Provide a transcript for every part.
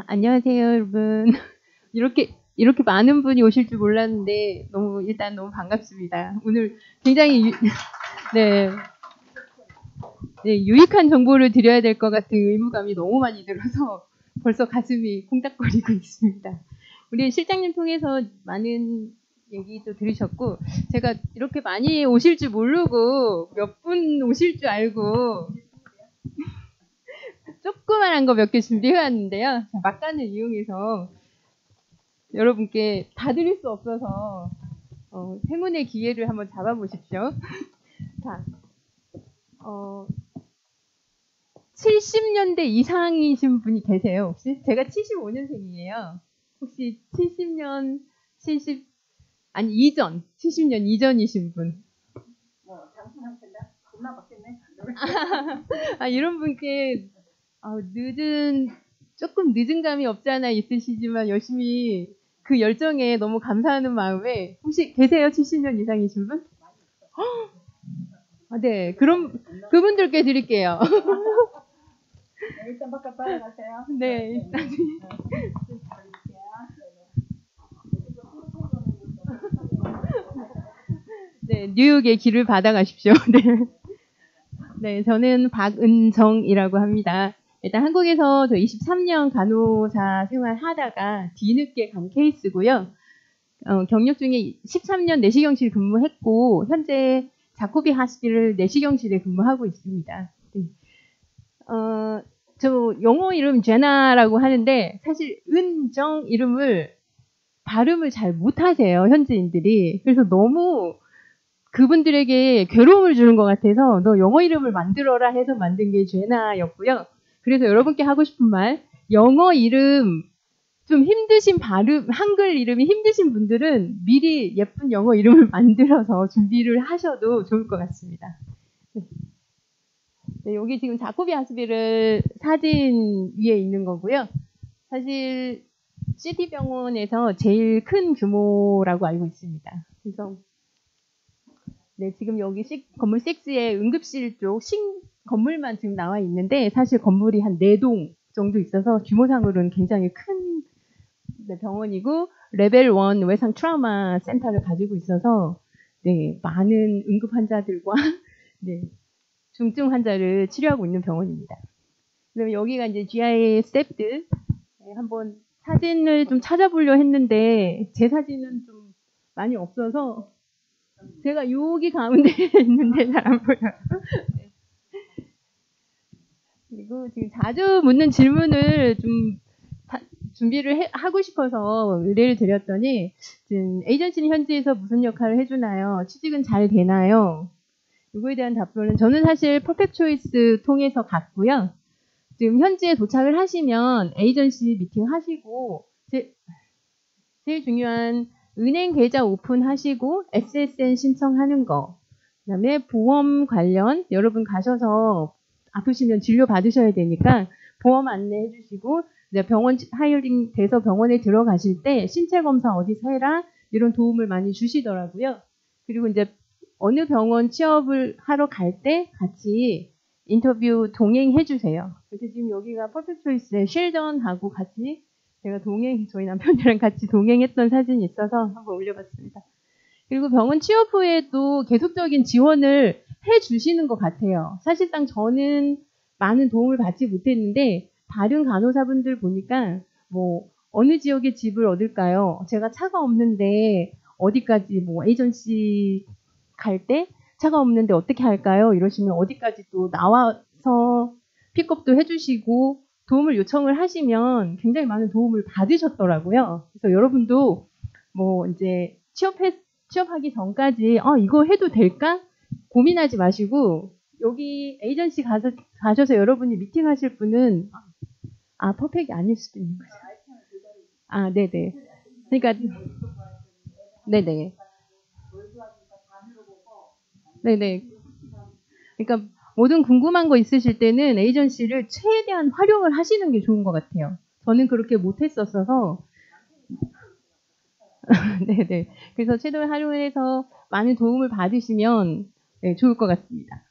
안녕하세요, 여러분. 이렇게 많은 분이 오실 줄 몰랐는데, 일단 너무 반갑습니다. 오늘 굉장히, 네, 유익한 정보를 드려야 될 것 같은 의무감이 너무 많이 들어서 벌써 가슴이 콩닥거리고 있습니다. 우리 실장님 통해서 많은 얘기도 들으셨고, 제가 이렇게 많이 오실 줄 모르고, 몇 분 오실 줄 알고, 조그만한 거 몇 개 준비해왔는데요. 막간을 이용해서 여러분께 다 드릴 수 없어서 행운의 기회를 한번 잡아보십시오. 자, 70년대 이상이신 분이 계세요, 혹시? 제가 75년생이에요. 혹시 70년 이전, 70년 이전이신 분? 장수한테나 겁나 받겠네. 이런 분께 조금 늦은 감이 없지 않아 있으시지만 열심히 그 열정에 너무 감사하는 마음에 혹시 계세요? 70년 이상이신 분? 네, 그럼 그분들께 드릴게요. 일단 바깥 따라가세요. 네, 일단. 네, 뉴욕의 길을 받아가십시오. 네. 네, 저는 박은정이라고 합니다. 일단 한국에서 저 23년 간호사 생활하다가 뒤늦게 간 케이스고요. 경력 중에 13년 내시경실 근무했고 현재 자코비 하스피를 내시경실에 근무하고 있습니다. 네. 저 영어 이름 제나라고 하는데 사실 은정 이름을 발음을 잘 못하세요, 현지인들이. 그래서 너무 그분들에게 괴로움을 주는 것 같아서 너 영어 이름을 만들어라 해서 만든 게 제나였고요. 그래서 여러분께 하고 싶은 말, 영어 이름 좀 힘드신 한글 이름이 힘드신 분들은 미리 예쁜 영어 이름을 만들어서 준비를 하셔도 좋을 것 같습니다. 네, 여기 지금 자코비 하스피를 사진 위에 있는 거고요. 사실 시티 병원에서 제일 큰 규모라고 알고 있습니다. 그래서 네, 지금 여기 건물 6의 응급실 쪽 건물만 지금 나와 있는데 사실 건물이 한 4동 정도 있어서 규모상으로는 굉장히 큰 병원이고 레벨 1 외상 트라우마 센터를 가지고 있어서 네, 많은 응급 환자들과 네, 중증 환자를 치료하고 있는 병원입니다. 그럼 여기가 이제 GI 스태프들 한번 사진을 좀 찾아보려 했는데 제 사진은 좀 많이 없어서 제가 여기 가운데 있는데 잘 안 보여요. 그리고 지금 자주 묻는 질문을 좀 준비를 하고 싶어서 의뢰를 드렸더니 지금 에이전시는 현지에서 무슨 역할을 해주나요? 취직은 잘 되나요? 이거에 대한 답변은 저는 사실 퍼펙트 초이스 통해서 갔고요. 지금 현지에 도착을 하시면 에이전시 미팅 하시고 제일 중요한 은행 계좌 오픈하시고 SSN 신청하는 거, 그다음에 보험 관련 여러분 가셔서 아프시면 진료 받으셔야 되니까 보험 안내해 주시고 병원 하이어링 돼서 병원에 들어가실 때 신체 검사 어디서 해라 이런 도움을 많이 주시더라고요. 그리고 이제 어느 병원 취업을 하러 갈 때 같이 인터뷰 동행해 주세요. 그래서 지금 여기가 퍼펙트 초이스의 쉘던하고 같이 제가 저희 남편이랑 같이 동행했던 사진이 있어서 한번 올려봤습니다. 그리고 병원 취업 후에도 계속적인 지원을 해주시는 것 같아요. 사실상 저는 많은 도움을 받지 못했는데 다른 간호사분들 보니까 어느 지역에 집을 얻을까요? 제가 차가 없는데 어디까지 에이전시 갈 때 차가 없는데 어떻게 할까요? 이러시면 어디까지 또 나와서 픽업도 해주시고 도움을 요청을 하시면 굉장히 많은 도움을 받으셨더라고요. 그래서 여러분도 이제 취업하기 전까지 이거 해도 될까? 고민하지 마시고 여기 에이전시 가셔서 여러분이 미팅하실 분은 퍼펙이 아닐 수도 있는 거죠. 네네. 그러니까 네네. 네네. 그러니까 모든 궁금한 거 있으실 때는 에이전시를 최대한 활용을 하시는 게 좋은 것 같아요. 저는 그렇게 못했었어서 네네. 그래서 채널 활용해서 많은 도움을 받으시면 네, 좋을 것 같습니다.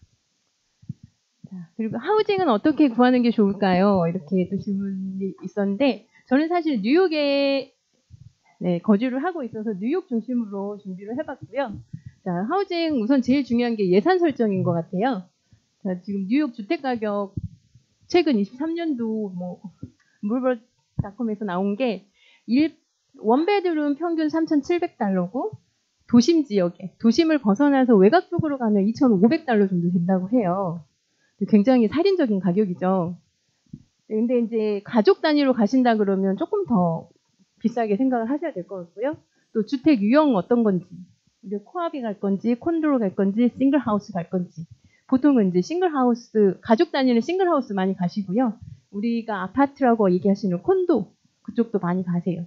자, 그리고 하우징은 어떻게 구하는 게 좋을까요? 이렇게 또 질문이 있었는데 저는 사실 뉴욕에 네, 거주를 하고 있어서 뉴욕 중심으로 준비를 해봤고요. 자, 하우징 우선 제일 중요한 게 예산 설정인 것 같아요. 자, 지금 뉴욕 주택 가격 최근 23년도 뭐 물버닷컴에서 나온 게 원베드룸 평균 3,700달러고 도심 지역에 도심을 벗어나서 외곽 쪽으로 가면 2,500달러 정도 된다고 해요. 굉장히 살인적인 가격이죠. 근데 이제 가족 단위로 가신다 그러면 조금 더 비싸게 생각을 하셔야 될 것 같고요. 또 주택 유형 어떤 건지, 코압이 갈 건지, 콘도로 갈 건지, 싱글하우스 갈 건지. 보통은 이제 싱글하우스, 가족 단위는 싱글하우스 많이 가시고요. 우리가 아파트라고 얘기하시는 콘도, 그쪽도 많이 가세요.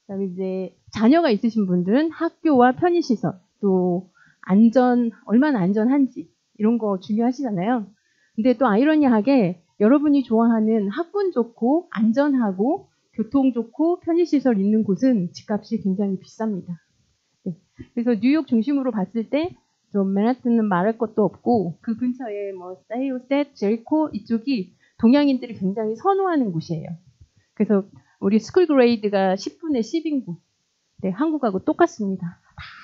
그다음에 이제 자녀가 있으신 분들은 학교와 편의시설, 또 얼마나 안전한지, 이런 거 중요하시잖아요. 근데 또 아이러니하게 여러분이 좋아하는 학군 좋고, 안전하고, 교통 좋고, 편의시설 있는 곳은 집값이 굉장히 비쌉니다. 네. 그래서 뉴욕 중심으로 봤을 때, 좀 맨하튼은 말할 것도 없고, 그 근처에 뭐, 사이오셋, 제리코, 이쪽이 동양인들이 굉장히 선호하는 곳이에요. 그래서 우리 스쿨 그레이드가 10분의 10인 곳. 네, 한국하고 똑같습니다.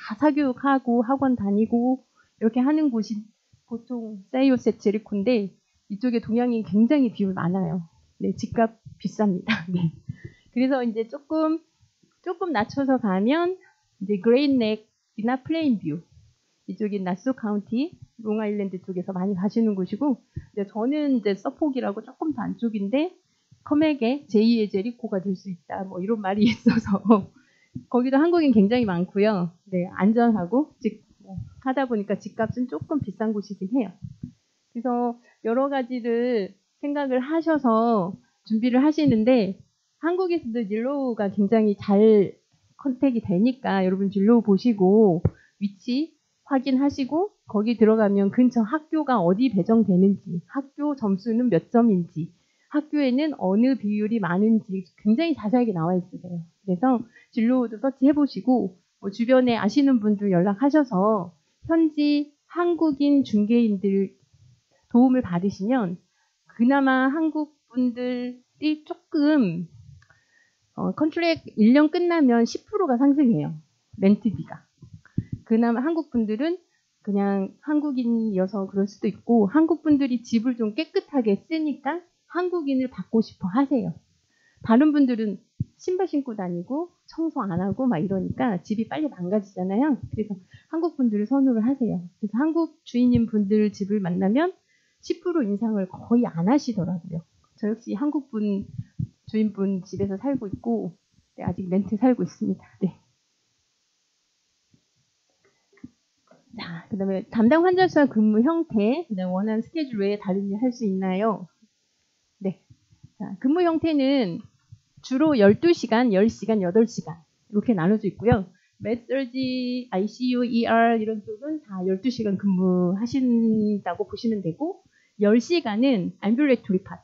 다 사교육하고 학원 다니고 이렇게 하는 곳이 보통 사이오셋 제리코인데 이쪽에 동양인 굉장히 비율 많아요. 네, 집값 비쌉니다. 네. 그래서 이제 조금 낮춰서 가면 이제 그레인넥이나 플레인뷰 이쪽이 나소 카운티, 롱아일랜드 쪽에서 많이 가시는 곳이고 저는 이제 서폭이라고 조금 더 안쪽인데 컴에게 제2의 제리코가 될 수 있다. 뭐 이런 말이 있어서 거기도 한국인 굉장히 많고요. 네, 안전하고 하다 보니까 집값은 조금 비싼 곳이긴 해요. 그래서 여러 가지를 생각을 하셔서 준비를 하시는데 한국에서도 진로가 굉장히 잘 컨택이 되니까 여러분 진로 보시고 위치 확인하시고 거기 들어가면 근처 학교가 어디 배정되는지 학교 점수는 몇 점인지 학교에는 어느 비율이 많은지 굉장히 자세하게 나와 있으세요. 그래서 진로도 서치해 보시고 뭐 주변에 아시는 분들 연락하셔서 현지 한국인 중개인들 도움을 받으시면 그나마 한국 분들이 조금 컨트랙 1년 끝나면 10%가 상승해요. 렌트비가. 그나마 한국 분들은 그냥 한국인이어서 그럴 수도 있고 한국 분들이 집을 좀 깨끗하게 쓰니까 한국인을 받고 싶어 하세요. 다른 분들은 신발 신고 다니고 청소 안 하고 막 이러니까 집이 빨리 망가지잖아요. 그래서 한국 분들을 선호를 하세요. 그래서 한국 주인인 분들 집을 만나면 10% 인상을 거의 안 하시더라고요. 저 역시 한국분 주인분 집에서 살고 있고 네, 아직 렌트 살고 있습니다. 네. 자, 그 다음에 담당 환자 수와 근무 형태, 그다음에 원하는 스케줄 외에 다른 일 할 수 있나요? 네. 자, 근무 형태는 주로 12시간, 10시간, 8시간 이렇게 나눠져 있고요. 메서지, ICU, ER 이런 쪽은 다 12시간 근무하신다고 보시면 되고 10시간은 ambulatory 파트,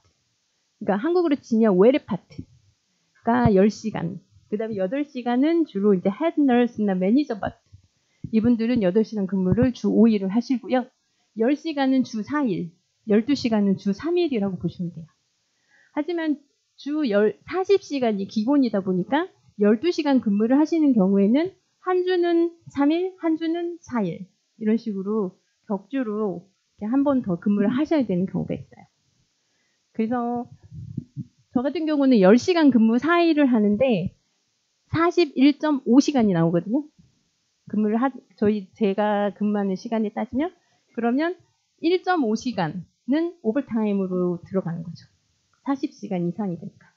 그러니까 한국으로 치면 외래 파트가 10시간, 그 다음에 8시간은 주로 이제 head nurse나 매니저 파트, 이분들은 8시간 근무를 주 5일을 하시고요. 10시간은 주 4일, 12시간은 주 3일이라고 보시면 돼요. 하지만 주 40시간이 기본이다 보니까 12시간 근무를 하시는 경우에는 한 주는 3일, 한 주는 4일 이런 식으로 격주로 한 번 더 근무를 하셔야 되는 경우가 있어요. 그래서 저 같은 경우는 10시간 근무 4일을 하는데 41.5시간이 나오거든요. 제가 근무하는 시간에 따지면 그러면 1.5시간은 오버타임으로 들어가는 거죠. 40시간 이상이 되니까.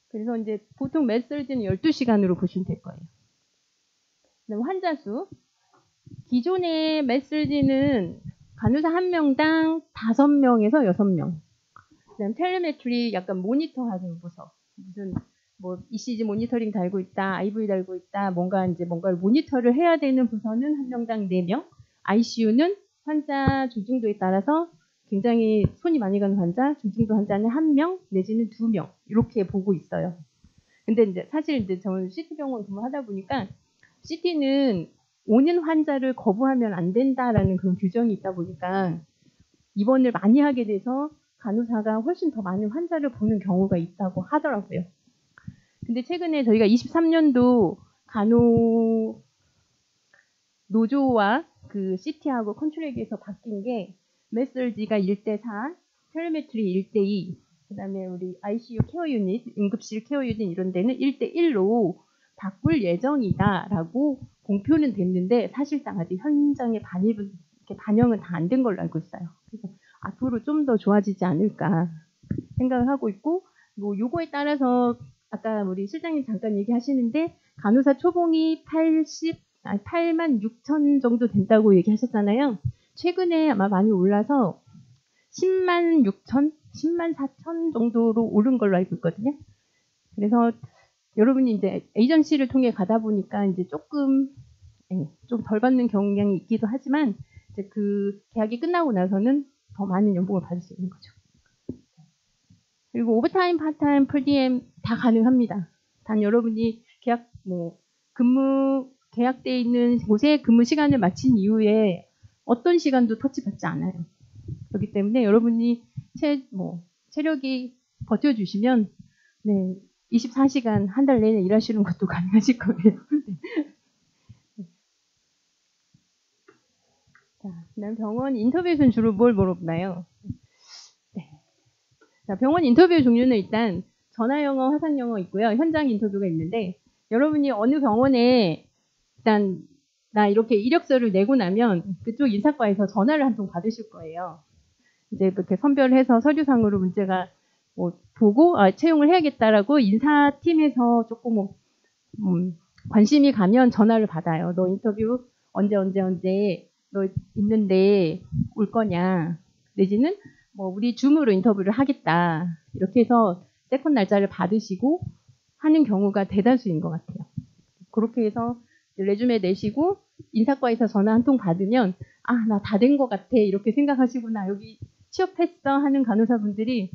그래서 이제 보통 메서지는 12시간으로 보시면 될 거예요. 그다음 환자 수. 기존의 메서지는 간호사 1명당 5명에서 6명. 그다음 텔레메트리 약간 모니터하는 부서. 무슨 뭐 ECG 모니터링 달고 있다, IV 달고 있다, 뭔가를 모니터를 해야 되는 부서는 1명당 4명. ICU는 환자 중증도에 따라서 굉장히 손이 많이 가는 환자, 중증도 환자는 1명 내지는 2명 이렇게 보고 있어요. 근데 이제 사실 이제 저는 CT 병원 근무하다 보니까 CT는 오는 환자를 거부하면 안 된다라는 그런 규정이 있다 보니까 입원을 많이 하게 돼서 간호사가 훨씬 더 많은 환자를 보는 경우가 있다고 하더라고요. 근데 최근에 저희가 23년도 간호 노조와 그 CT하고 컨트랙에서 바뀐 게 메설지가 1대4, 텔레메트리 1대2, 그다음에 우리 ICU 케어 유닛, 응급실 케어 유닛 이런 데는 1대1로 바꿀 예정이다라고 공표는 됐는데 사실상 아직 현장의 반영은 다 안 된 걸로 알고 있어요. 그래서 앞으로 좀 더 좋아지지 않을까 생각을 하고 있고, 뭐 요거에 따라서 아까 우리 실장님 잠깐 얘기하시는데 간호사 초봉이 8만 6천 정도 된다고 얘기하셨잖아요. 최근에 아마 많이 올라서 10만 6천, 10만 4천 정도로 오른 걸로 알고 있거든요. 그래서 여러분이 이제 에이전시를 통해 가다 보니까 이제 조금 좀 덜 받는 경향이 있기도 하지만 이제 그 계약이 끝나고 나서는 더 많은 연봉을 받을 수 있는 거죠. 그리고 오버타임, 파타임, 풀디엠 다 가능합니다. 단 여러분이 계약돼 있는 곳에 근무 시간을 마친 이후에 어떤 시간도 터치받지 않아요. 그렇기 때문에 여러분이 체력이 버텨주시면 24시간 한 달 내내 일하시는 것도 가능하실 거예요. 자, 그다음 병원 인터뷰에서는 주로 뭘 물어보나요? 자, 병원 인터뷰 종류는 일단 전화 영어, 화상 영어 있고요. 현장 인터뷰가 있는데 여러분이 어느 병원에 일단 나 이렇게 이력서를 내고 나면 그쪽 인사과에서 전화를 한 통 받으실 거예요. 이제 이렇게 선별해서 서류상으로 문제가 보고 채용을 해야겠다라고 인사팀에서 조금 관심이 가면 전화를 받아요. 너 인터뷰 언제 너 있는데 올 거냐, 내지는 우리 줌으로 인터뷰를 하겠다, 이렇게 해서 세컨 날짜를 받으시고 하는 경우가 대다수인 것 같아요. 그렇게 해서 레주메 내시고 인사과에서 전화 한 통 받으면 나 다 된 것 같아 이렇게 생각하시구나, 여기 취업했어 하는 간호사분들이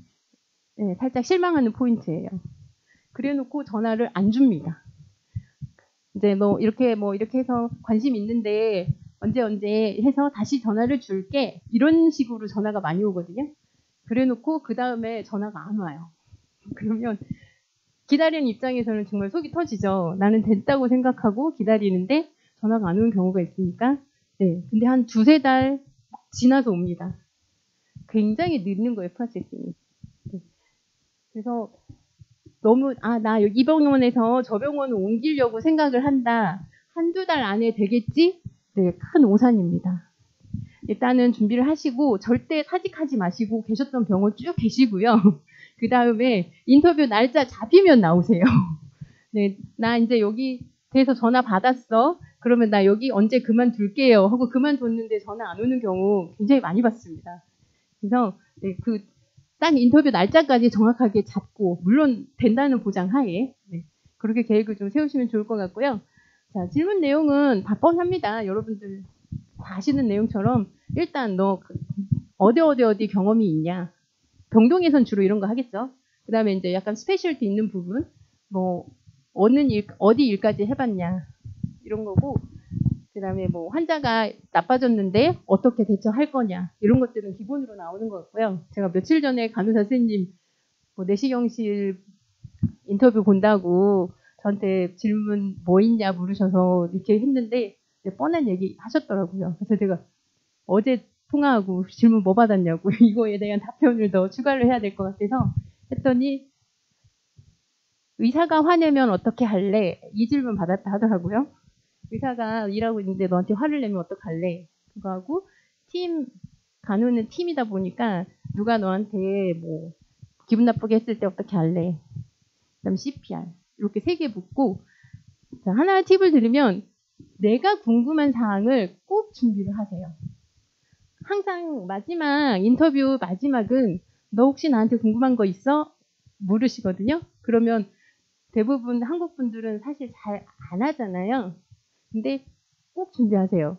살짝 실망하는 포인트예요. 그래놓고 전화를 안 줍니다. 이제 이렇게 해서 관심 있는데 언제 해서 다시 전화를 줄게, 이런 식으로 전화가 많이 오거든요. 그래놓고 그 다음에 전화가 안 와요. 그러면 기다리는 입장에서는 정말 속이 터지죠. 나는 됐다고 생각하고 기다리는데 전화가 안 오는 경우가 있으니까. 근데 한 2-3달 지나서 옵니다. 굉장히 늦는 거예요, 프로세싱이. 그래서 너무 나 여기 이 병원에서 저 병원을 옮기려고 생각을 한다, 1-2달 안에 되겠지? 큰 오산입니다. 일단은 준비를 하시고 절대 사직하지 마시고 계셨던 병원 쭉 계시고요. 그 다음에 인터뷰 날짜 잡히면 나오세요. 나 이제 여기 돼서 전화 받았어. 그러면 나 여기 언제 그만둘게요 하고 그만뒀는데 전화 안 오는 경우 굉장히 많이 봤습니다. 그래서 딱 인터뷰 날짜까지 정확하게 잡고, 물론 된다는 보장 하에 그렇게 계획을 좀 세우시면 좋을 것 같고요. 자, 질문 내용은 다 뻔합니다. 여러분들 다 아시는 내용처럼 일단 너 어디 경험이 있냐, 병동에선 주로 이런 거 하겠죠. 그 다음에 이제 약간 스페셜티 있는 부분, 어디 일까지 해봤냐 이런 거고, 그 다음에 환자가 나빠졌는데 어떻게 대처할 거냐, 이런 것들은 기본으로 나오는 것 같고요. 제가 며칠 전에 간호사 선생님 내시경실 인터뷰 본다고 저한테 질문 뭐 있냐 물으셔서 이렇게 했는데 뻔한 얘기 하셨더라고요. 그래서 제가 어제 통화하고 질문 뭐 받았냐고 이거에 대한 답변을 더 추가를 해야 될 것 같아서 했더니, 의사가 화내면 어떻게 할래? 이 질문 받았다 하더라고요. 의사가 일하고 있는데 너한테 화를 내면 어떡할래? 그거하고, 간호는 팀이다 보니까 누가 너한테 기분 나쁘게 했을 때 어떻게 할래? 그다음 CPR, 이렇게 3개 묻고, 자, 하나 팁을 드리면 내가 궁금한 사항을 꼭 준비를 하세요. 항상 인터뷰 마지막은 너 혹시 나한테 궁금한 거 있어? 물으시거든요. 그러면 대부분 한국 분들은 사실 잘 안 하잖아요. 근데 꼭 준비하세요.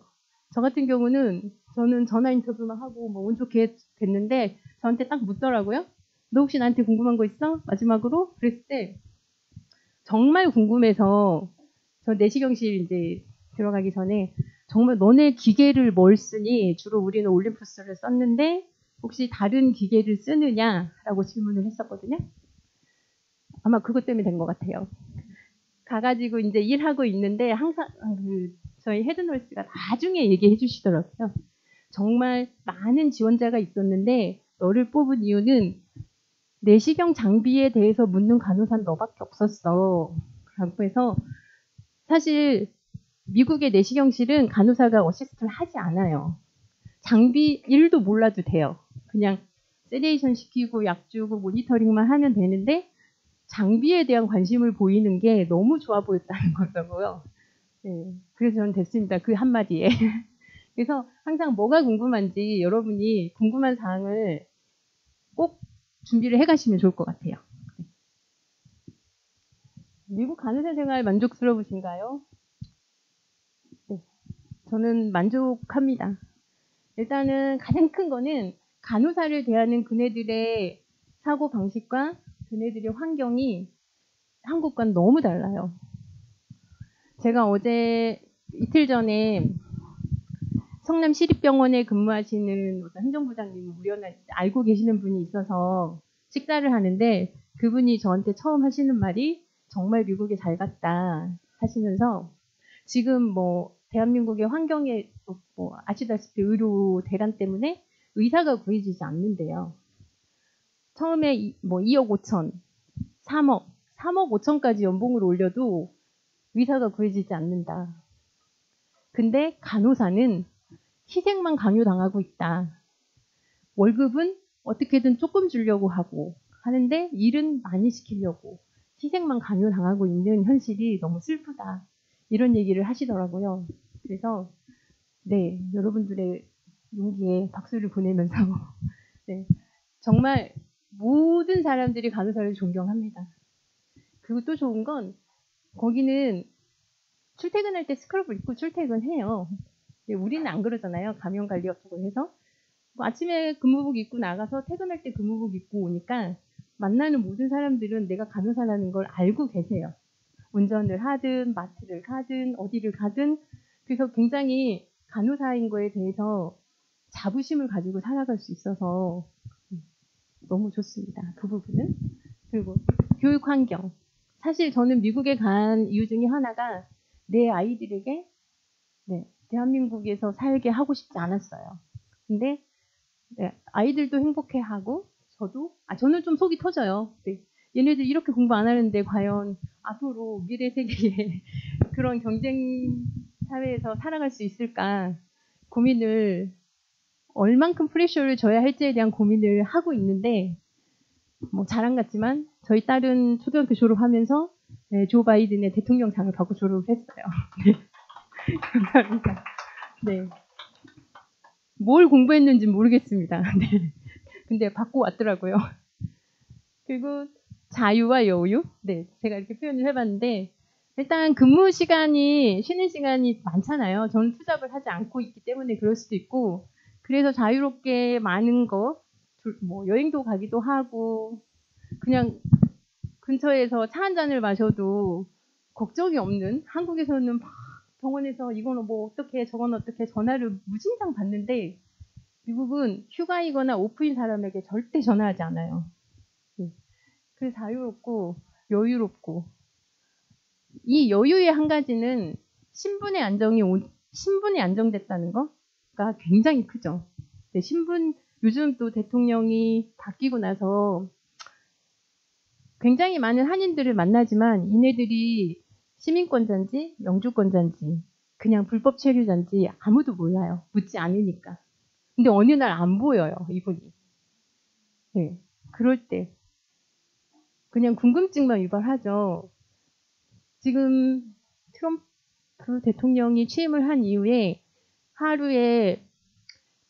저 같은 경우는 저는 전화 인터뷰만 하고 운 좋게 됐는데 저한테 딱 묻더라고요. 너 혹시 나한테 궁금한 거 있어? 마지막으로 그랬을 때 정말 궁금해서 저 내시경실 이제 들어가기 전에 정말 너네 기계를 뭘 쓰니? 주로 우리는 올림푸스를 썼는데 혹시 다른 기계를 쓰느냐라고 질문을 했었거든요. 아마 그것 때문에 된 것 같아요. 가가지고 이제 일하고 있는데 항상 저희 헤드널스가 나중에 얘기해 주시더라고요. 정말 많은 지원자가 있었는데 너를 뽑은 이유는 내시경 장비에 대해서 묻는 간호사는 너밖에 없었어. 라고 해서 사실 미국의 내시경실은 간호사가 어시스트를 하지 않아요. 장비 일도 몰라도 돼요. 그냥 세데이션 시키고 약 주고 모니터링만 하면 되는데 장비에 대한 관심을 보이는 게 너무 좋아 보였다는 거더라고요. 네, 그래서 저는 됐습니다. 그 한마디에. 그래서 항상 뭐가 궁금한지 여러분이 궁금한 사항을 꼭 준비를 해가시면 좋을 것 같아요. 미국 간호사 생활 만족스러우신가요? 네, 저는 만족합니다. 일단은 가장 큰 거는 간호사를 대하는 그네들의 사고 방식과 그네들의 환경이 한국과는 너무 달라요. 제가 어제 이틀 전에 성남시립병원에 근무하시는 어떤 행정부장님 알고 계시는 분이 있어서 식사를 하는데 그분이 저한테 처음 하시는 말이 정말 미국에 잘 갔다 하시면서 지금 뭐 대한민국의 환경에 뭐 아시다시피 의료 대란 때문에 의사가 구해지지 않는데요. 처음에 뭐 2억 5천, 3억 5천까지 연봉을 올려도 의사가 구해지지 않는다. 근데 간호사는 희생만 강요당하고 있다. 월급은 어떻게든 조금 주려고 하고 하는데 일은 많이 시키려고 희생만 강요당하고 있는 현실이 너무 슬프다. 이런 얘기를 하시더라고요. 그래서 네, 여러분들의 용기에 박수를 보내면서 네, 정말 모든 사람들이 간호사를 존경합니다. 그리고 또 좋은 건 거기는 출퇴근할 때 스크럽을 입고 출퇴근해요. 우리는 안 그러잖아요. 감염관리 어쩌고 해서. 뭐 아침에 근무복 입고 나가서 퇴근할 때 근무복 입고 오니까 만나는 모든 사람들은 내가 간호사라는 걸 알고 계세요. 운전을 하든 마트를 가든 어디를 가든 그래서 굉장히 간호사인 거에 대해서 자부심을 가지고 살아갈 수 있어서 너무 좋습니다. 그 부분은. 그리고 교육 환경. 사실 저는 미국에 간 이유 중에 하나가 내 아이들에게 네, 대한민국에서 살게 하고 싶지 않았어요. 근데 네, 아이들도 행복해하고 저는 좀 속이 터져요. 네, 얘네들 이렇게 공부 안 하는데 과연 앞으로 미래 세계에 그런 경쟁 사회에서 살아갈 수 있을까 고민을 얼만큼 프레셔를 줘야 할지에 대한 고민을 하고 있는데 뭐 자랑 같지만 저희 딸은 초등학교 졸업하면서 네, 조 바이든의 대통령상을 받고 졸업을 했어요. 네. 감사합니다. 네. 뭘 공부했는지 모르겠습니다. 네. 근데 받고 왔더라고요. 그리고 자유와 여유? 네, 제가 이렇게 표현을 해봤는데 일단 근무 시간이 쉬는 시간이 많잖아요. 저는 투잡을 하지 않고 있기 때문에 그럴 수도 있고 그래서 자유롭게 많은 거, 뭐 여행도 가기도 하고 그냥 근처에서 차 한 잔을 마셔도 걱정이 없는 한국에서는 막 병원에서 이거는 뭐 어떻게 저건 어떻게 전화를 무진장 받는데 미국은 휴가이거나 오프인 사람에게 절대 전화하지 않아요. 그 자유롭고 여유롭고 이 여유의 한 가지는 신분이 안정됐다는 거가 굉장히 크죠. 네, 요즘 또 대통령이 바뀌고 나서 굉장히 많은 한인들을 만나지만 이네들이 시민권자인지 영주권자인지 그냥 불법 체류자인지 아무도 몰라요. 묻지 않으니까. 근데 어느 날 안 보여요, 이분이. 네, 그럴 때 그냥 궁금증만 유발하죠. 지금 트럼프 대통령이 취임을 한 이후에 하루에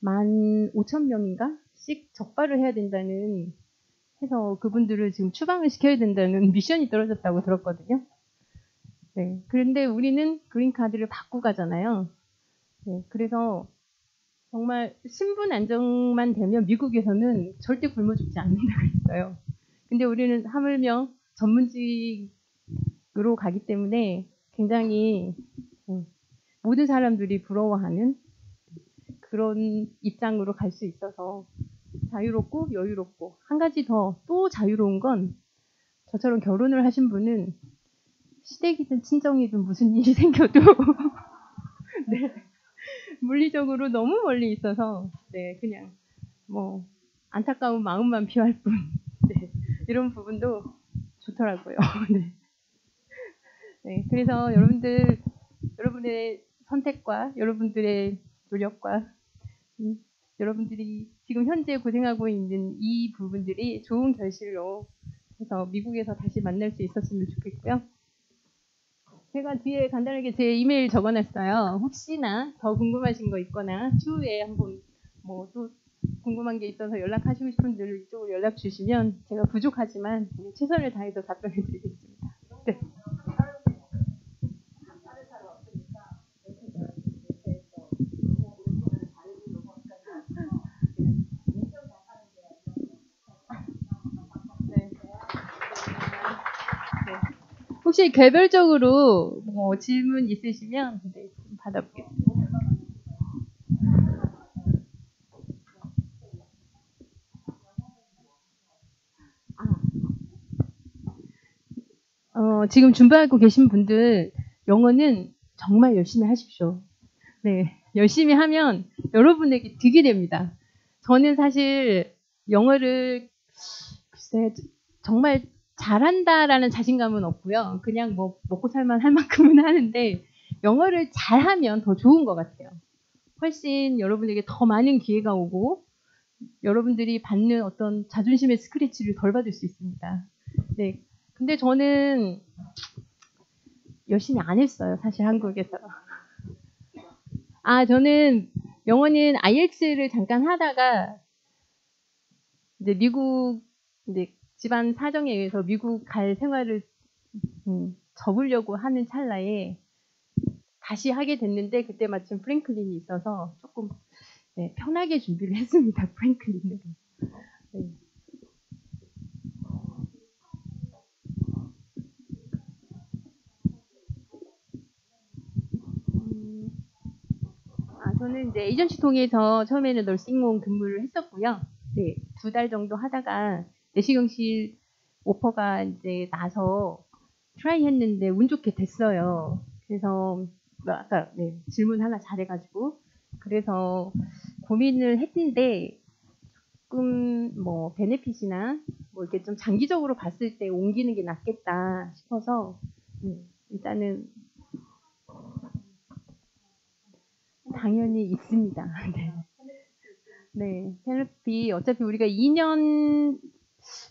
15,000명인가씩 적발을 해야 된다는 해서 그분들을 지금 추방을 시켜야 된다는 미션이 떨어졌다고 들었거든요. 네. 그런데 우리는 그린카드를 받고 가잖아요. 네. 그래서 정말 신분 안정만 되면 미국에서는 절대 굶어 죽지 않는다고 했어요. 근데 우리는 하물며 전문직으로 가기 때문에 굉장히 모든 사람들이 부러워하는 그런 입장으로 갈 수 있어서 자유롭고 여유롭고, 한 가지 더 또 자유로운 건 저처럼 결혼을 하신 분은 시댁이든 친정이든 무슨 일이 생겨도 네, 물리적으로 너무 멀리 있어서 네, 그냥 뭐 안타까운 마음만 표할 뿐 네, 이런 부분도 좋더라고요. 네. 네, 그래서 여러분의 선택과 여러분들의 노력과 여러분들이 지금 현재 고생하고 있는 이 부분들이 좋은 결실로 해서 미국에서 다시 만날 수 있었으면 좋겠고요. 제가 뒤에 간단하게 제 이메일 적어놨어요. 혹시나 더 궁금하신 거 있거나 추후에 한번 뭐 또 궁금한 게 있어서 연락하시고 싶은 분들 이쪽으로 연락 주시면 제가 부족하지만 최선을 다해서 답변해 드리겠습니다. 네. 네. 혹시 개별적으로 뭐 질문 있으시면 네, 받아보겠습니다. 지금 준비하고 계신 분들 영어는 정말 열심히 하십시오. 네, 열심히 하면 여러분에게 득이 됩니다. 저는 사실 영어를 글쎄 정말 잘한다라는 자신감은 없고요. 그냥 뭐 먹고 살만 할 만큼은 하는데 영어를 잘하면 더 좋은 것 같아요. 훨씬 여러분에게 더 많은 기회가 오고 여러분들이 받는 어떤 자존심의 스크래치를 덜 받을 수 있습니다. 네, 근데 저는 열심히 안 했어요. 사실 한국에서. 저는 영어는 IELTS를 잠깐 하다가 이제 미국 이제 집안 사정에 의해서 미국 갈 생활을 접으려고 하는 찰나에 다시 하게 됐는데 그때 마침 프랭클린이 있어서 조금 네, 편하게 준비를 했습니다. 프랭클린으로. 네. 저는 이제 에이전시 통해서 처음에는 널싱홈 근무를 했었고요. 네, 2달 정도 하다가 내시경실 오퍼가 이제 나서 트라이 했는데 운 좋게 됐어요. 그래서 아까 네, 질문 하나 잘해가지고 그래서 고민을 했는데 조금 뭐 베네핏이나 뭐 이렇게 좀 장기적으로 봤을 때 옮기는 게 낫겠다 싶어서 일단은 당연히 있습니다. 네. 네, 페널티 어차피 우리가 2년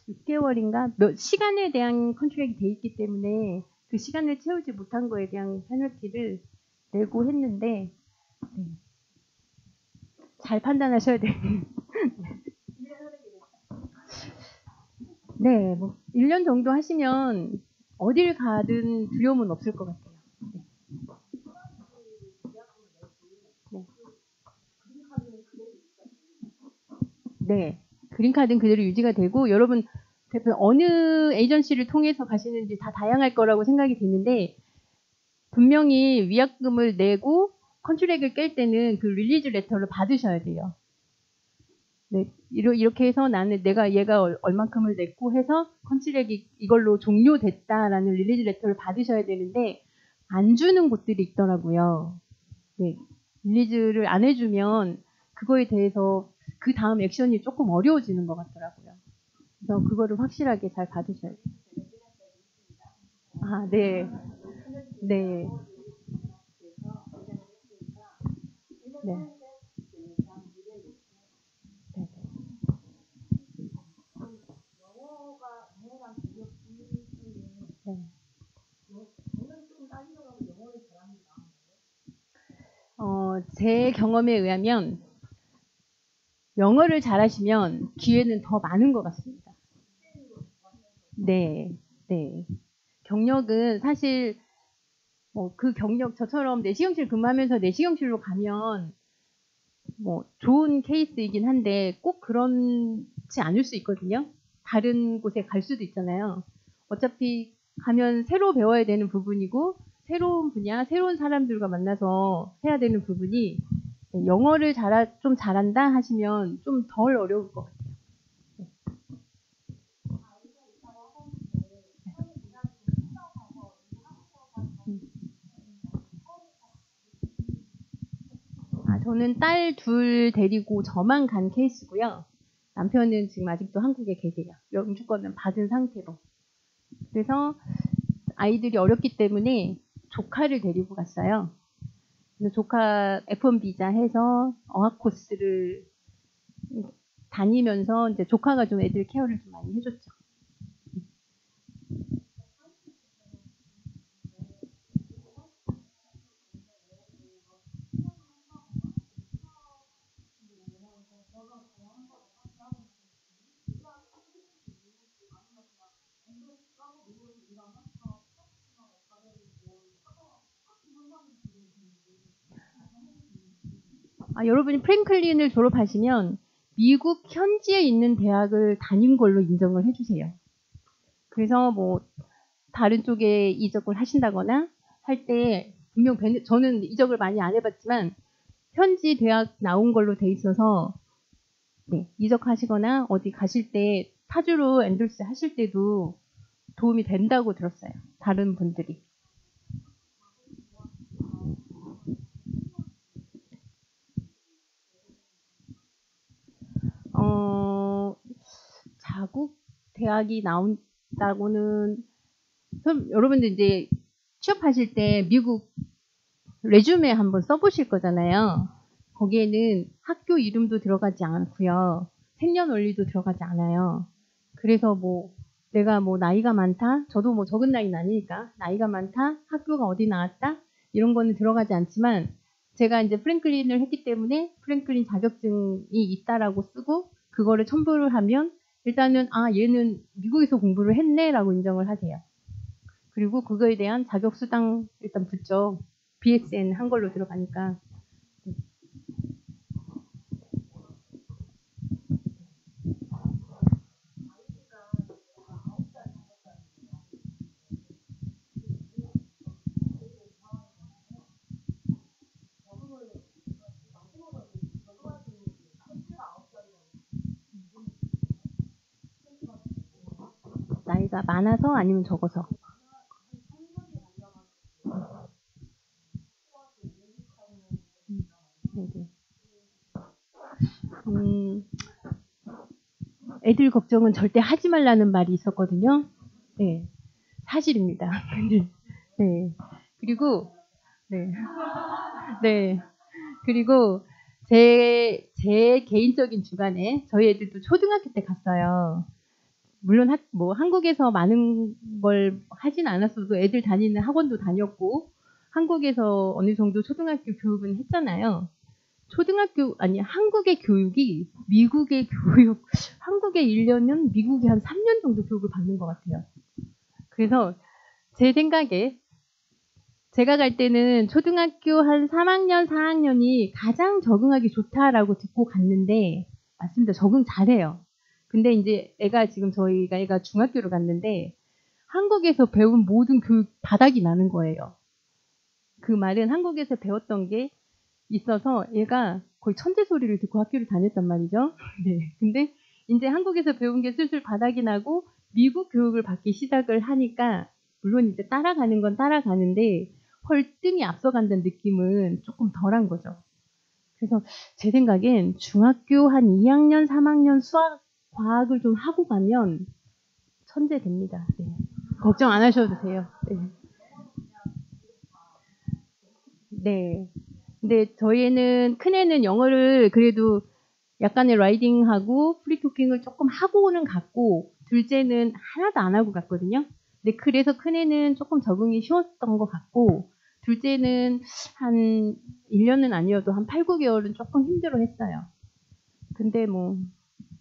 6개월인가 몇 시간에 대한 컨트랙이 돼 있기 때문에 그 시간을 채우지 못한 거에 대한 페널티를 내고 했는데 잘 판단하셔야 돼요. 네, 뭐 1년 정도 하시면 어딜 가든 두려움은 없을 것 같아요. 네, 그린카드는 그대로 유지가 되고 여러분 어느 에이전시를 통해서 가시는지 다 다양할 거라고 생각이 드는데 분명히 위약금을 내고 컨트랙을 깰 때는 그 릴리즈 레터를 받으셔야 돼요. 네, 이렇게 해서 나는 얘가 얼만큼을 냈고 해서 컨트랙이 이걸로 종료됐다라는 릴리즈 레터를 받으셔야 되는데 안 주는 곳들이 있더라고요. 네, 릴리즈를 안 해주면 그거에 대해서 그 다음 액션이 조금 어려워지는 것 같더라고요. 그래서 그거를 확실하게 잘 받으셔야 돼요. 네. 네. 네. 제 경험에 의하면 영어를 잘하시면 기회는 더 많은 것 같습니다. 네, 네. 경력은 사실 그 경력 저처럼 내시경실 근무하면서 내시경실로 가면 뭐 좋은 케이스이긴 한데 꼭 그렇지 않을 수 있거든요. 다른 곳에 갈 수도 있잖아요. 어차피 가면 새로 배워야 되는 부분이고 새로운 분야, 새로운 사람들과 만나서 해야 되는 부분이 영어를 좀 잘한다 하시면 좀 덜 어려울 것 같아요. 저는 딸 둘 데리고 저만 간 케이스고요. 남편은 지금 아직도 한국에 계세요. 영주권은 받은 상태로. 그래서 아이들이 어렵기 때문에 조카를 데리고 갔어요. 그래서 조카 F1 비자 해서 어학 코스를 다니면서 이제 조카가 좀 애들 케어를 좀 많이 해줬죠. 여러분이 프랭클린을 졸업하시면 미국 현지에 있는 대학을 다닌 걸로 인정을 해주세요. 그래서 뭐 다른 쪽에 이적을 하신다거나 할 때 분명 저는 이적을 많이 안 해봤지만 현지 대학 나온 걸로 돼 있어서 네, 이적하시거나 어디 가실 때 타주로 엔돌스 하실 때도 도움이 된다고 들었어요. 다른 분들이. 자국 대학이 나온다고는 그럼 여러분들 이제 취업하실 때 미국 레주메 한번 써보실 거잖아요. 거기에는 학교 이름도 들어가지 않고요. 생년월일도 들어가지 않아요. 그래서 뭐 내가 뭐 나이가 많다, 저도 뭐 적은 나이는 아니니까 나이가 많다, 학교가 어디 나왔다 이런 거는 들어가지 않지만 제가 이제 프랭클린을 했기 때문에 프랭클린 자격증이 있다라고 쓰고 그거를 첨부를 하면 일단은 얘는 미국에서 공부를 했네라고 인정을 하세요. 그리고 그거에 대한 자격수당 일단 붙죠. BSN 한 걸로 들어가니까. 나이가 많아서 아니면 적어서? 네네. 애들 걱정은 절대 하지 말라는 말이 있었거든요. 네, 사실입니다. 네. 그리고 네, 네. 그리고 제 개인적인 주관에 저희 애들도 초등학교 때 갔어요. 물론 뭐 한국에서 많은 걸 하진 않았어도 애들 다니는 학원도 다녔고 한국에서 어느 정도 초등학교 교육은 했잖아요. 한국의 교육이 미국의 교육, 한국의 1년은 미국이 한 3년 정도 교육을 받는 것 같아요. 그래서 제 생각에 제가 갈 때는 초등학교 한 3학년, 4학년이 가장 적응하기 좋다라고 듣고 갔는데 맞습니다. 적응 잘해요. 근데 이제 저희가 애가 중학교를 갔는데 한국에서 배운 모든 교육 바닥이 나는 거예요. 그 말은 한국에서 배웠던 게 있어서 얘가 거의 천재 소리를 듣고 학교를 다녔단 말이죠. 네. 근데 이제 한국에서 배운 게 슬슬 바닥이 나고 미국 교육을 받기 시작을 하니까 물론 이제 따라가는 건 따라가는데 헐등이 앞서간다는 느낌은 조금 덜한 거죠. 그래서 제 생각엔 중학교 한 2학년, 3학년 수학, 과학을 좀 하고 가면 천재 됩니다. 네. 걱정 안 하셔도 돼요. 네. 네. 근데 저희는 큰애는 영어를 그래도 약간의 라이딩하고 프리토킹을 조금 하고는 갔고 둘째는 하나도 안 하고 갔거든요. 근데 그래서 큰애는 조금 적응이 쉬웠던 것 같고 둘째는 한 1년은 아니어도 한 8, 9개월은 조금 힘들어 했어요. 근데 뭐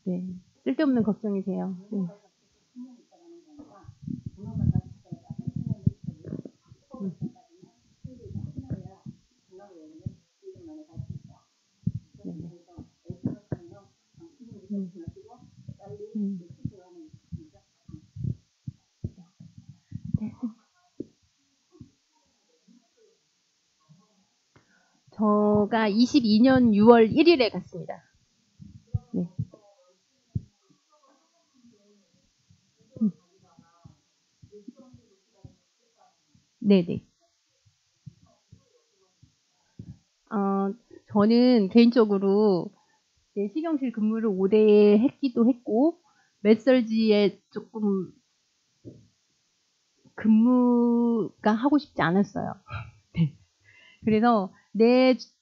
네, 쓸데없는 걱정이세요. 네. 저가 22년 6월 1일에 갔습니다. 네. 네네. 저는 개인적으로 내시경실 근무를 오래 했기도 했고, 메설지에 조금 근무가 하고 싶지 않았어요. 네. 그래서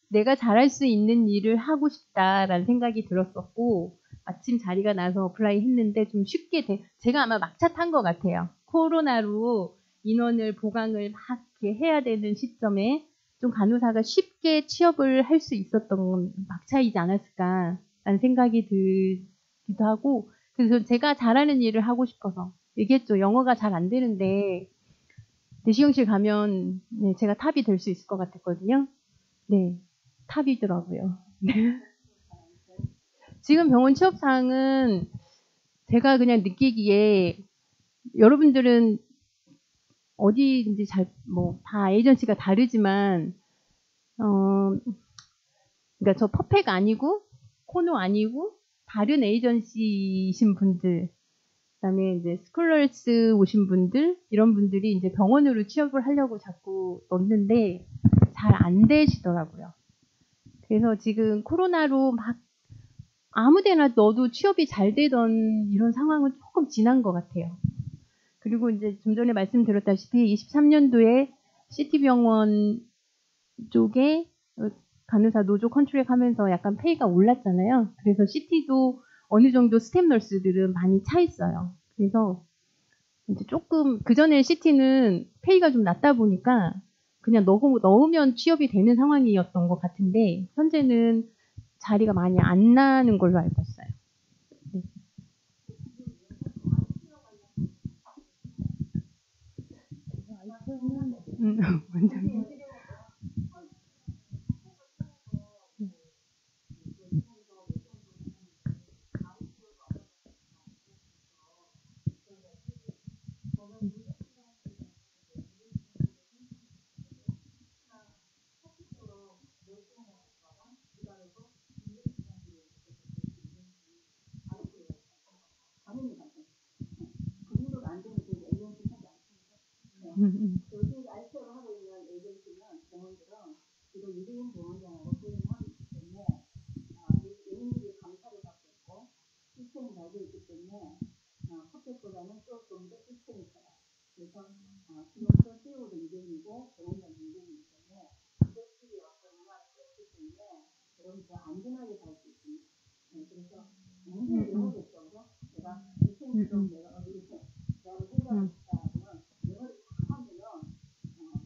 내가 잘할 수 있는 일을 하고 싶다라는 생각이 들었었고, 마침 자리가 나서 어플라이 했는데 좀 쉽게 제가 아마 막차 탄 것 같아요. 코로나로 인원을 보강을 막 이렇게 해야 되는 시점에 좀 간호사가 쉽게 취업을 할 수 있었던 막차이지 않았을까라는 생각이 들기도 하고, 그래서 제가 잘하는 일을 하고 싶어서 얘기했죠. 영어가 잘 안 되는데 내시경실 가면 네, 제가 탑이 될 수 있을 것 같았거든요. 네, 탑이더라고요. 네. 지금 병원 취업사항은 제가 그냥 느끼기에 여러분들은 어디든지 다 에이전시가 다르지만, 그러니까 저 퍼펙 아니고, 코노 아니고, 다른 에이전시이신 분들, 그다음에 이제 스콜러스 오신 분들, 이런 분들이 이제 병원으로 취업을 하려고 자꾸 넣는데 잘 안 되시더라고요. 그래서 지금 코로나로 막 아무데나 넣어도 취업이 잘 되던 이런 상황은 조금 지난 것 같아요. 그리고 이제 좀 전에 말씀드렸다시피 23년도에 시티병원 쪽에 간호사 노조 컨트랙 하면서 약간 페이가 올랐잖아요. 그래서 시티도 어느 정도 스텝 널스들은 많이 차 있어요. 그래서 이제 조금 그전에 시티는 페이가 좀 낮다 보니까 그냥 넣으면 취업이 되는 상황이었던 것 같은데 현재는 자리가 많이 안 나는 걸로 알고 있어요. 네. 원장님. 요즘 알체로 하고 있는 에이전시는 병원들은 주로 유대인 병원장하고 소통을 하고 있기 때문에 외국인들이 감사를 받고 있고 시스템이 잘 되어 있기 때문에 퍼펙보다는 조금 더 시스템이 좋아요. 그래서 지금부터 CEO도 유대인이고 병원장도 유대인이기 때문에 이들끼리 어떤 문화가 있기 때문에 여러분들 안전하게 갈 수 있습니다. 그래서 굉장히 영어겠죠. 제가 시스템처럼 내가 어디서 대학을 생각을 했다면 영어를 다 하면은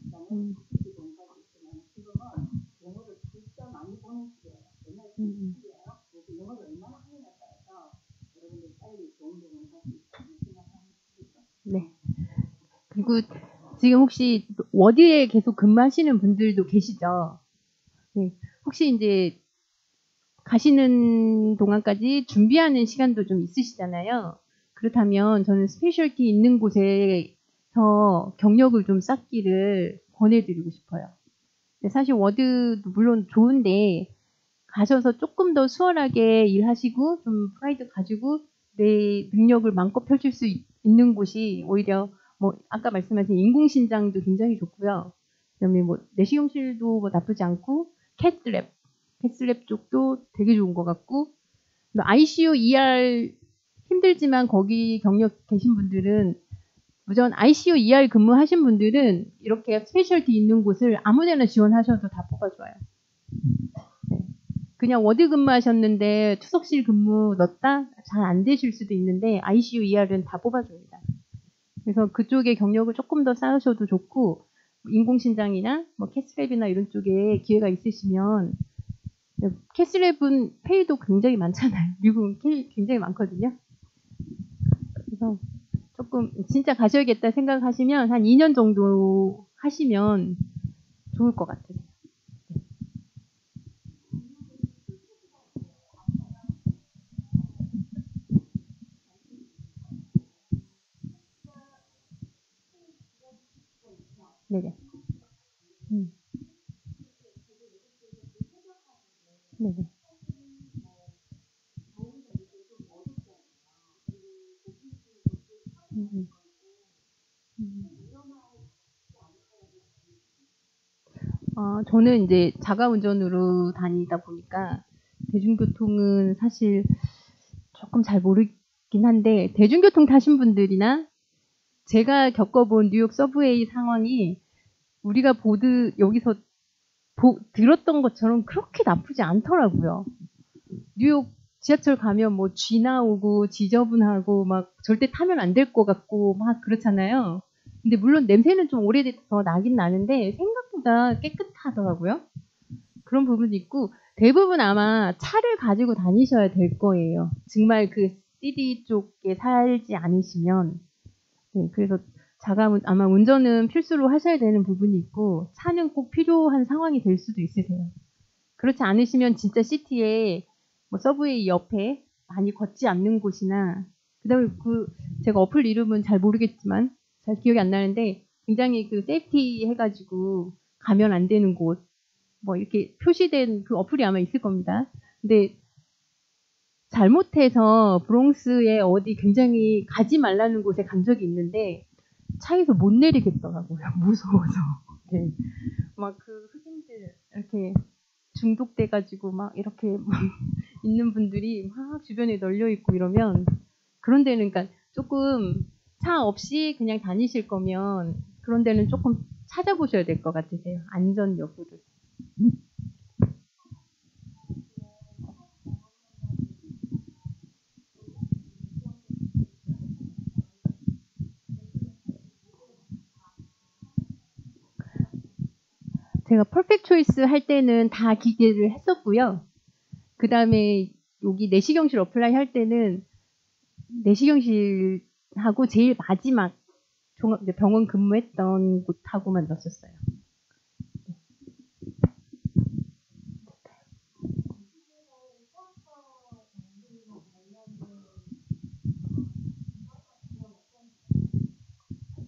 그다음에 국际공부할 수 있지만 지금은 영어를 진짜 많이 보는 시기예요. 옛날 시기예요. 그래서 영어를 얼마나 하느냐에 따라서 여러분들이 빨리 좋은 병원을 할 수 있다는 생각합니다. 네. 그리고 지금 혹시 워드에 계속 근무하시는 분들도 계시죠? 네. 혹시 이제 가시는 동안까지 준비하는 시간도 좀 있으시잖아요. 그렇다면 저는 스페셜티 있는 곳에서 경력을 좀 쌓기를 권해드리고 싶어요. 사실 워드도 물론 좋은데 가셔서 조금 더 수월하게 일하시고 좀 프라이드 가지고 내 능력을 마음껏 펼칠 수 있는 곳이 오히려 아까 말씀하신 인공신장도 굉장히 좋고요. 그다음에 내시경실도 나쁘지 않고 캐슬랩 쪽도 되게 좋은 것 같고 ICU, ER 힘들지만 거기 경력 계신 분들은 무조건 ICU, ER 근무하신 분들은 이렇게 스페셜티 있는 곳을 아무데나 지원하셔도 다 뽑아줘요. 네. 그냥 워드 근무하셨는데 투석실 근무 넣었다? 잘 안 되실 수도 있는데 ICU, ER은 다 뽑아줍니다. 그래서 그쪽에 경력을 조금 더 쌓으셔도 좋고 인공신장이나 캐스랩이나 이런 쪽에 기회가 있으시면 캐스랩은 페이도 굉장히 많잖아요. 미국은 굉장히 많거든요. 그래서 조금 진짜 가셔야겠다 생각하시면 한 2년 정도 하시면 좋을 것 같아요. 네네. 네네. 음, 음, 음. 저는 이제 자가 운전으로 다니다 보니까 대중교통은 사실 조금 잘 모르긴 한데 대중교통 타신 분들이나 제가 겪어본 뉴욕 서브웨이 상황이 우리가 여기서 들었던 것처럼 그렇게 나쁘지 않더라고요. 뉴욕 지하철 가면 뭐 쥐 나오고 지저분하고 막 절대 타면 안 될 것 같고 막 그렇잖아요. 근데 물론 냄새는 좀 오래돼서 나긴 나는데 생각보다 깨끗하더라고요. 그런 부분도 있고 대부분 아마 차를 가지고 다니셔야 될 거예요. 정말 그 시티 쪽에 살지 않으시면. 네, 그래서 아마 운전은 필수로 하셔야 되는 부분이 있고 차는 꼭 필요한 상황이 될 수도 있으세요. 그렇지 않으시면 진짜 시티에 뭐 서브웨이 옆에 많이 걷지 않는 곳이나 그다음에 제가 어플 이름은 잘 모르겠지만 잘 기억이 안 나는데 굉장히 그 세이프티 해가지고 가면 안 되는 곳 뭐 이렇게 표시된 그 어플이 아마 있을 겁니다. 근데 잘못해서 브롱스에 어디 굉장히 가지 말라는 곳에 간 적이 있는데 차에서 못 내리겠더라고요. 무서워서. 네. 막 그 흑인들 이렇게 중독돼가지고 막 이렇게 막 있는 분들이 막 주변에 널려 있고 이러면 그런 데는 그러니까 조금 차 없이 그냥 다니실 거면 그런 데는 조금 찾아보셔야 될 것 같으세요. 안전 여부를. 제가 퍼펙트 초이스 할 때는 다 기계를 했었고요. 그 다음에 여기 내시경실 어플라이 할 때는 내시경실하고 제일 마지막 병원 근무했던 곳하고만 넣었었어요.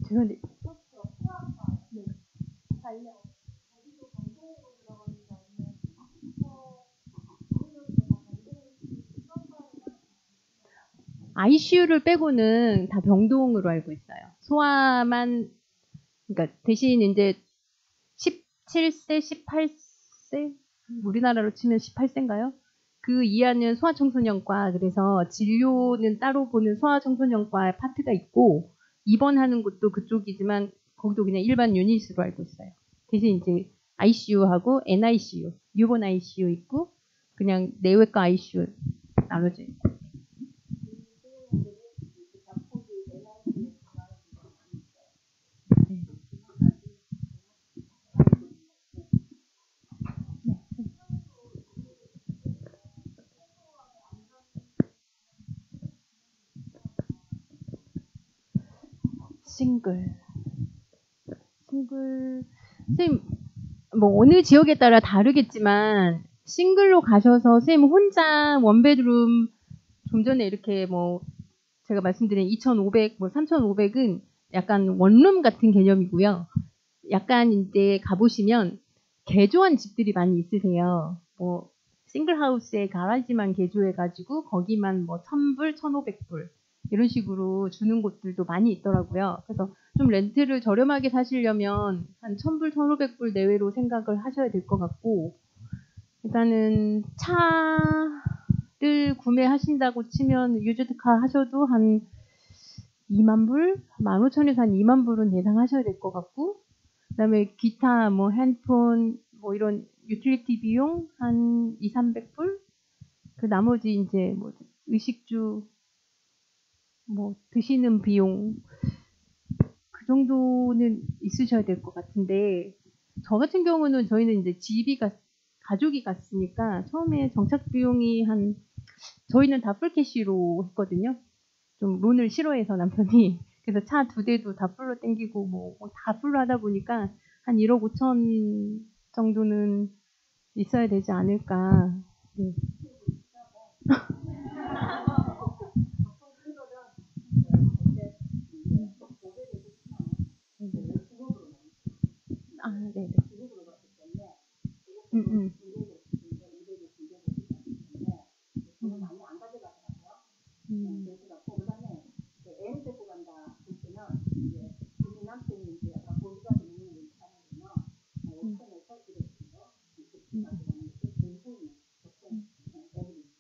제가 ICU를 빼고는 다 병동으로 알고 있어요. 소아만, 그러니까 대신 이제 17세, 18세? 우리나라로 치면 18세인가요? 그 이하는 소아청소년과, 그래서 진료는 따로 보는 소아청소년과 파트가 있고, 입원하는 곳도 그쪽이지만, 거기도 그냥 일반 유닛으로 알고 있어요. 대신 이제 ICU하고 NICU, 뉴본 ICU 있고, 그냥 내외과 ICU 나눠져 있고. 싱글. 선생님, 뭐 어느 지역에 따라 다르겠지만 싱글로 가셔서 선생님 혼자 원베드룸 좀 전에 이렇게 뭐 제가 말씀드린 2,500, 뭐 3,500은 약간 원룸 같은 개념이고요. 약간 이제 가보시면 개조한 집들이 많이 있으세요. 뭐 싱글하우스에 가라지만 개조해가지고 거기만 뭐 1,000불, 1,500불 이런 식으로 주는 곳들도 많이 있더라고요. 그래서 좀 렌트를 저렴하게 사시려면 한 1,000불, 1,500불 내외로 생각을 하셔야 될 것 같고 일단은 차를 구매하신다고 치면 유즈드카 하셔도 한 2만 불, 15,000에서 한 2만 불은 예상하셔야 될 것 같고 그다음에 기타 뭐 핸드폰 뭐 이런 유틸리티 비용 한 2, 300불 그 나머지 이제 뭐 의식주 뭐 드시는 비용 그 정도는 있으셔야 될 것 같은데 저 같은 경우는 저희는 이제 가족이 갔으니까 처음에 정착 비용이 저희는 다 풀캐시로 했거든요. 좀 론을 싫어해서 남편이 그래서 차 2대도 다 풀로 땡기고 뭐 다 풀로 하다 보니까 한 1억 5천 정도는 있어야 되지 않을까. 네. 돈을 많이 안 가져가더라고요. 그래서 그다음에 애를 데리고 간다 볼 때는 이제 우리 남편이 이제 약간 보디가 되는 사람이면 옥션에서 이랬어요. 그렇게 가져가는 게 제일 좋은 옥션 애들이.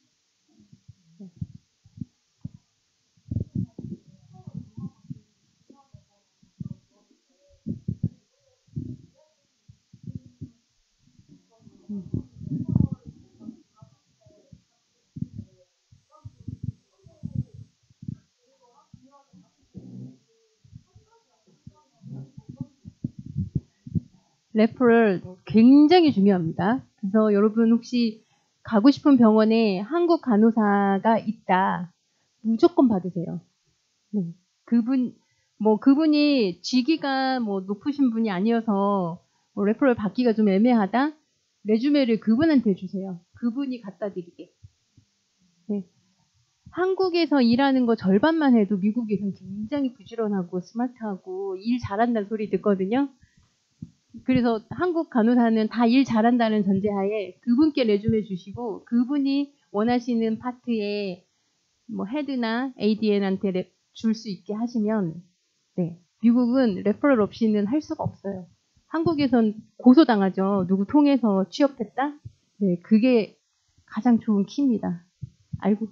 레퍼럴 굉장히 중요합니다. 그래서 여러분 혹시 가고 싶은 병원에 한국 간호사가 있다. 무조건 받으세요. 네. 그분이 직위가 높으신 분이 아니어서 레퍼럴 받기가 좀 애매하다? 레주메를 그분한테 주세요. 그분이 갖다 드리게. 네. 한국에서 일하는 거 절반만 해도 미국에서는 굉장히 부지런하고 스마트하고 일 잘한다는 소리 듣거든요. 그래서 한국 간호사는 다 일 잘한다는 전제하에 그분께 레주메 주시고 그분이 원하시는 파트에 헤드나 ADN한테 줄 수 있게 하시면 네, 미국은 레퍼럴 없이는 할 수가 없어요. 한국에선 고소당하죠. 누구 통해서 취업했다? 네, 그게 가장 좋은 키입니다. 알고.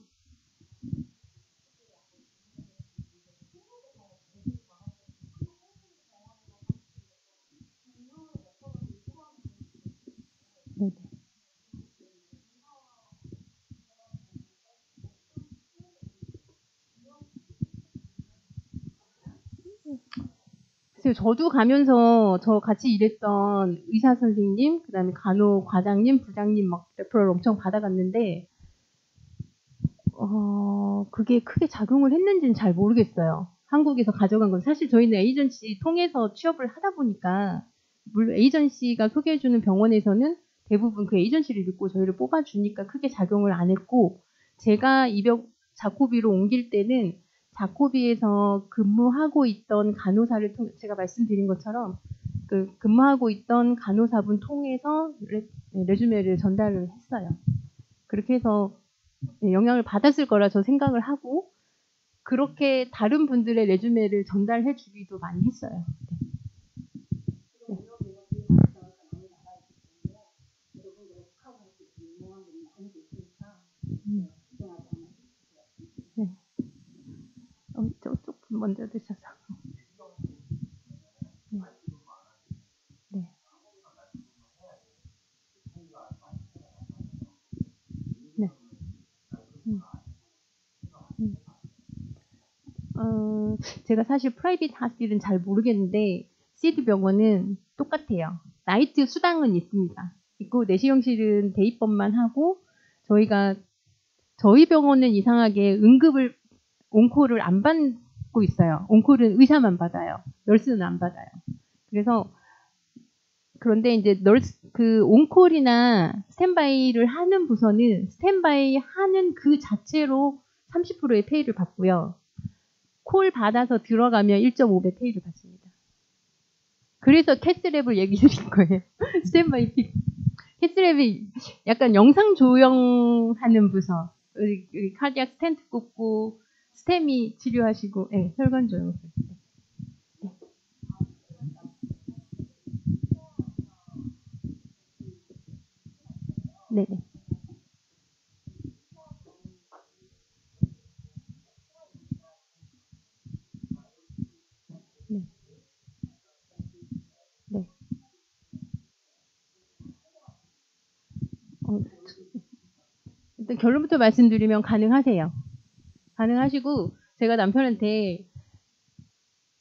네. 글쎄요, 저도 가면서 저 같이 일했던 의사 선생님, 그 다음에 간호 과장님, 부장님 막 레퍼럴 엄청 받아갔는데, 그게 크게 작용을 했는지는 잘 모르겠어요. 한국에서 가져간 건 사실 저희는 에이전시 통해서 취업을 하다 보니까, 물론 에이전시가 소개해주는 병원에서는 대부분 그 에이전시를 믿고 저희를 뽑아주니까 크게 작용을 안 했고, 제가 자코비로 옮길 때는 자코비에서 근무하고 있던 간호사를 통해 제가 말씀드린 것처럼 그 근무하고 있던 간호사분 통해서 레주메를 전달을 했어요. 그렇게 해서 영향을 받았을 거라 저 생각을 하고 그렇게 다른 분들의 레주메를 전달해 주기도 많이 했어요. 네. 네. 조금 먼저 드셔서. 네. 네. 제가 사실 프라이빗 하스필은 잘 모르겠는데 시드 병원은 똑같아요. 나이트 수당은 있습니다. 있고 내시경실은 대입법만 하고 저희 병원은 이상하게 응급을 온콜을 안 받고 있어요. 온콜은 의사만 받아요. 널스는 안 받아요. 그런데 이제 그 온콜이나 스탠바이를 하는 부서는 스탠바이 하는 그 자체로 30%의 페이를 받고요. 콜 받아서 들어가면 1.5배 페이를 받습니다. 그래서 캐스랩을 얘기 드린 거예요. 스탠바이 픽. 캐스랩이 약간 영상 조형하는 부서. 카디악 스텐트 꽂고 스테미 치료하시고 혈관 조형. 네네. 네. 네. 일단 결론부터 말씀드리면 가능하세요. 가능하시고 제가 남편한테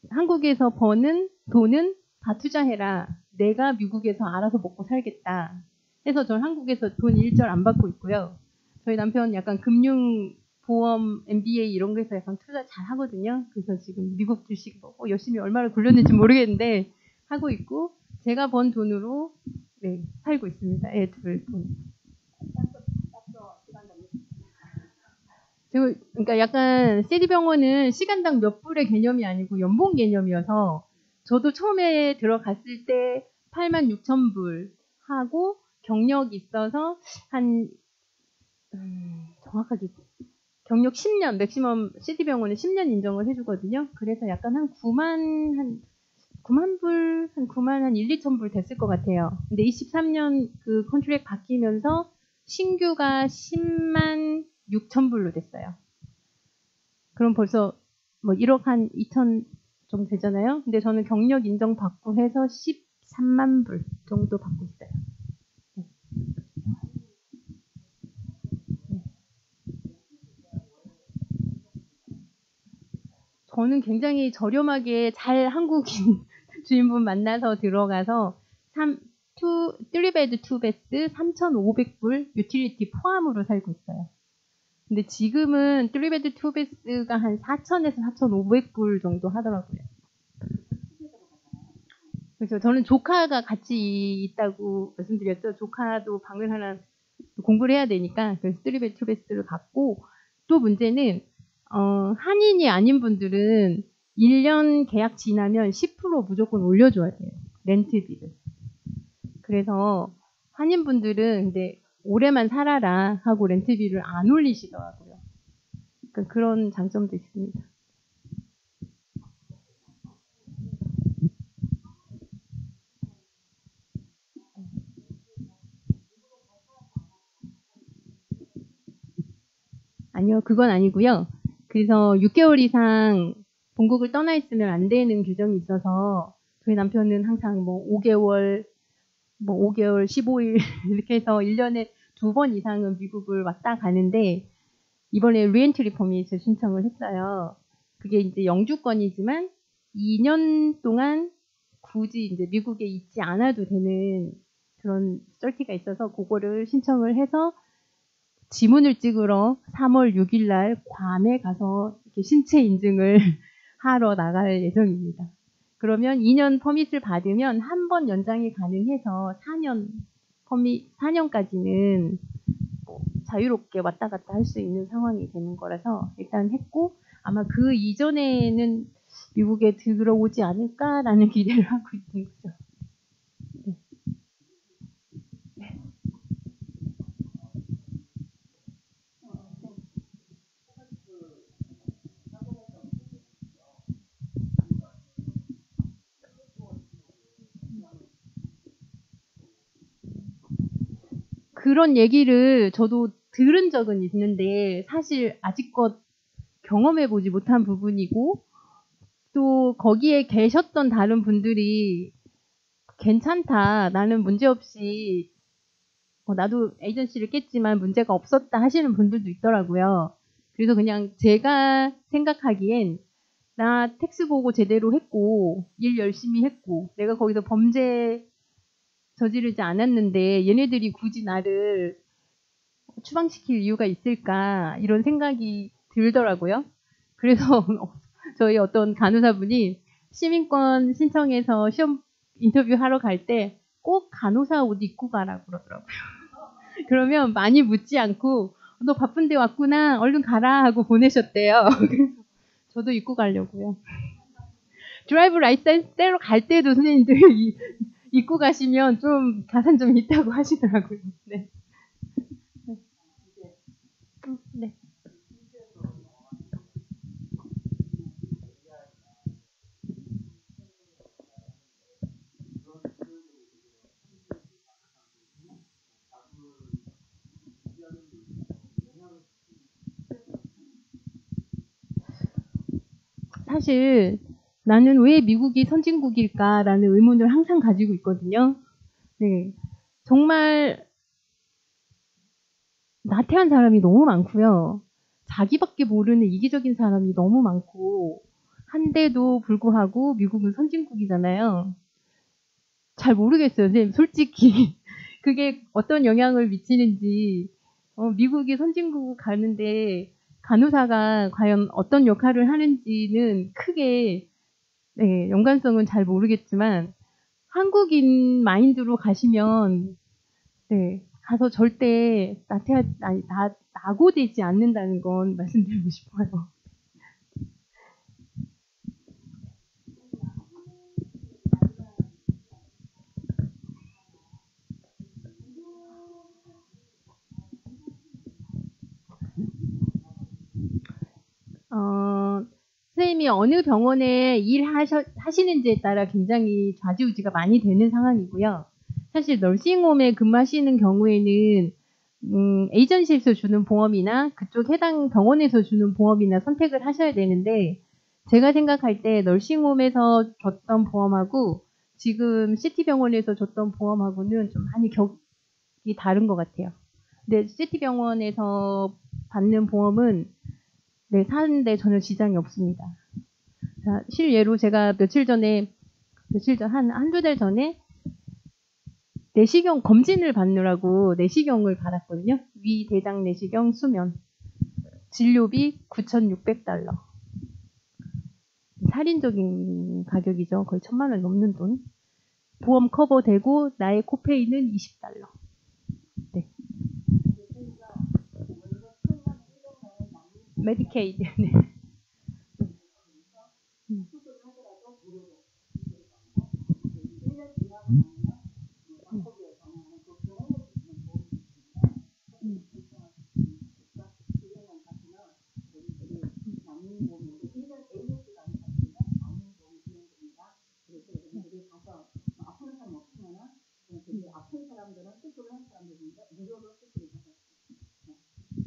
한국에서 버는 돈은 다 투자해라. 내가 미국에서 알아서 먹고 살겠다. 해서 저는 한국에서 돈 일절 안 받고 있고요. 저희 남편 약간 금융 보험 MBA 이런 거에서 약간 투자 잘 하거든요. 그래서 지금 미국 주식 열심히 얼마나 굴렸는지 모르겠는데 하고 있고 제가 번 돈으로 살고 있습니다. 애들 돈. 그러니까 약간 CD병원은 시간당 몇 불의 개념이 아니고 연봉 개념이어서 저도 처음에 들어갔을 때 86,000불 하고 경력이 있어서 한 정확하게 경력 10년, 맥시멈 CD병원은 10년 인정을 해주거든요. 그래서 약간 한 9만 불, 한 9만 한 1, 2천 불 됐을 것 같아요. 근데 23년 그 컨트랙 바뀌면서 신규가 10만 6천 불로 됐어요. 그럼 벌써 뭐 1억 한 2천 정도 되잖아요. 근데 저는 경력 인정 받고 해서 13만 불 정도 받고 있어요. 저는 굉장히 저렴하게 잘 한국인 주인분 만나서 들어가서 3베드 2베드 3,500불 유틸리티 포함으로 살고 있어요. 근데 지금은 3베드 2베드가 한 4,000에서 4,500불 정도 하더라고요. 그래서 저는 조카가 같이 있다고 말씀드렸죠. 조카도 방을 하나 공부를 해야 되니까 그래서 3베드 2베드를 갖고 또 문제는 한인이 아닌 분들은 1년 계약 지나면 10% 무조건 올려줘야 돼요. 렌트비를. 그래서 한인분들은 근데 올해만 살아라 하고 렌트비를 안 올리시더라고요. 그러니까 그런 장점도 있습니다. 아니요, 그건 아니고요. 그래서 6개월 이상 본국을 떠나 있으면 안 되는 규정이 있어서 저희 남편은 항상 뭐 5개월, 15일 이렇게 해서 1년에 2번 이상은 미국을 왔다 가는데 이번에 리엔트리 퍼밋을 신청을 했어요. 그게 이제 영주권이지만 2년 동안 굳이 이제 미국에 있지 않아도 되는 그런 썰티가 있어서 그거를 신청을 해서 지문을 찍으러 3월 6일 날 괌에 가서 이렇게 신체 인증을 하러 나갈 예정입니다. 그러면 2년 퍼밋을 받으면 한 번 연장이 가능해서 4년까지는 자유롭게 왔다 갔다 할 수 있는 상황이 되는 거라서 일단 했고 아마 그 이전에는 미국에 들어오지 않을까라는 기대를 하고 있는 거죠. 네. 그런 얘기를 저도 들은 적은 있는데 사실 아직껏 경험해보지 못한 부분이고 또 거기에 계셨던 다른 분들이 괜찮다. 나는 문제없이 나도 에이전시를 깼지만 문제가 없었다 하시는 분들도 있더라고요. 그래서 그냥 제가 생각하기엔 나 텍스 보고 제대로 했고 일 열심히 했고 내가 거기서 범죄 저지르지 않았는데 얘네들이 굳이 나를 추방시킬 이유가 있을까 이런 생각이 들더라고요. 그래서 저희 어떤 간호사분이 시민권 신청해서 시험 인터뷰 하러 갈 때 꼭 간호사 옷 입고 가라고 그러더라고요. 그러면 많이 묻지 않고 너 바쁜데 왔구나 얼른 가라 하고 보내셨대요. 그래서 저도 입고 가려고요. 드라이브 라이센스 떼러 갈 때도 선생님들 입고 가시면 좀 가산 좀 있다고 하시더라고요. 네. 네. 사실 나는 왜 미국이 선진국일까라는 의문을 항상 가지고 있거든요. 네. 정말 나태한 사람이 너무 많고요. 자기밖에 모르는 이기적인 사람이 너무 많고 한데도 불구하고 미국은 선진국이잖아요. 잘 모르겠어요, 선생님. 솔직히 그게 어떤 영향을 미치는지 미국이 선진국 가는데 간호사가 과연 어떤 역할을 하는지는 크게 네, 연관성은 잘 모르겠지만 한국인 마인드로 가시면 네, 가서 절대 낙오되지 않는다는 건 말씀드리고 싶어요. 이분이 어느 병원에 일하시는지에 따라 굉장히 좌지우지가 많이 되는 상황이고요. 사실 널싱홈에 근무하시는 경우에는 에이전시에서 주는 보험이나 그쪽 해당 병원에서 주는 보험이나 선택을 하셔야 되는데 제가 생각할 때 널싱홈에서 줬던 보험하고 지금 시티병원에서 줬던 보험하고는 좀 많이 격이 다른 것 같아요. 근데 시티병원에서 받는 보험은 네, 사는데 전혀 지장이 없습니다. 자, 실예로 제가 한두 달 전에 내시경 검진을 받느라고 내시경을 받았거든요. 위, 대장 내시경, 수면. 진료비 $9,600. 살인적인 가격이죠. 거의 1,000만 원 넘는 돈. 보험 커버되고 나의 코페이는 $20. 네. 메디케이드. 네.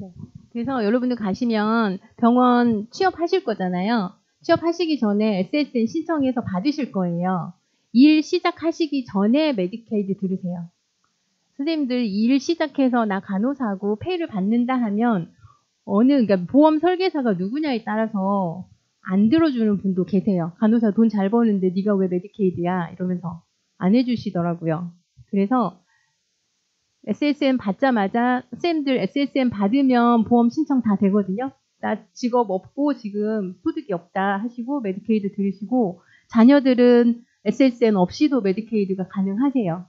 네. 그래서 여러분들 가시면 병원 취업하실 거잖아요. 취업하시기 전에 SSN 신청해서 받으실 거예요. 일 시작하시기 전에 메디케이드 들으세요. 선생님들 일 시작해서 나 간호사고 페이를 받는다 하면 그러니까 보험 설계사가 누구냐에 따라서 안 들어주는 분도 계세요. 간호사 돈 잘 버는데 네가 왜 메디케이드야? 이러면서 안 해주시더라고요. 그래서 SSN 받자마자 쌤들 SSN 받으면 보험 신청 다 되거든요. 나 직업 없고 지금 소득이 없다 하시고 메디케이드 들으시고 자녀들은 SSN 없이도 메디케이드가 가능하세요.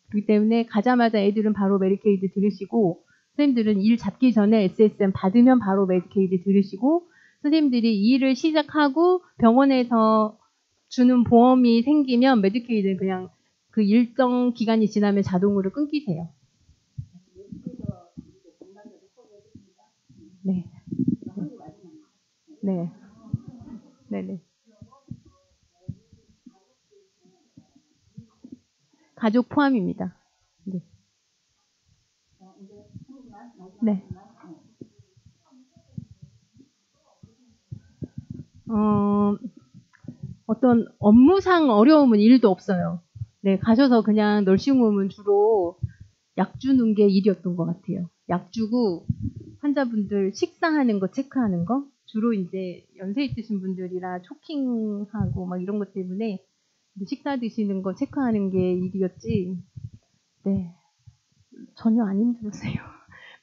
그렇기 때문에 가자마자 애들은 바로 메디케이드 들으시고 선생님들은 일 잡기 전에 SSN 받으면 바로 메디케이드 들으시고 선생님들이 일을 시작하고 병원에서 주는 보험이 생기면 메디케이드는 그냥 그 일정 기간이 지나면 자동으로 끊기세요. 네. 네. 네네. 가족 포함입니다. 네. 네. 어떤 업무상 어려움은 1도 없어요. 네, 가셔서 그냥 널싱홈은 주로 약 주는 게 일이었던 것 같아요. 약 주고 환자분들 식사하는 거 체크하는 거 주로 이제 연세 있으신 분들이라 초킹하고 막 이런 것 때문에 식사 드시는 거 체크하는 게 일이었지. 네, 전혀 안 힘들었어요.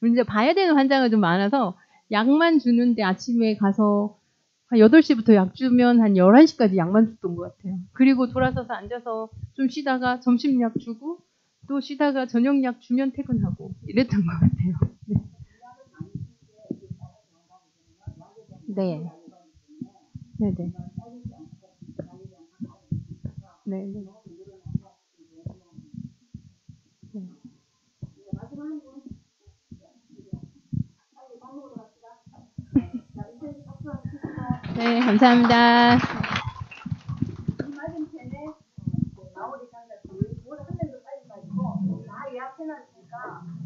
문제 봐야 되는 환자가 좀 많아서 약만 주는데 아침에 가서 한 8시부터 약 주면 한 11시까지 약만 줬던 것 같아요. 그리고 돌아서서 앉아서 좀 쉬다가 점심 약 주고 또 쉬다가 저녁 약 주면 퇴근하고 이랬던 것 같아요. 네. 네. 네네. 네네. 네, 감사합니다. 마무리 장작들이 뭘 한 명도 빨리 가지고 다 예약해놨으니까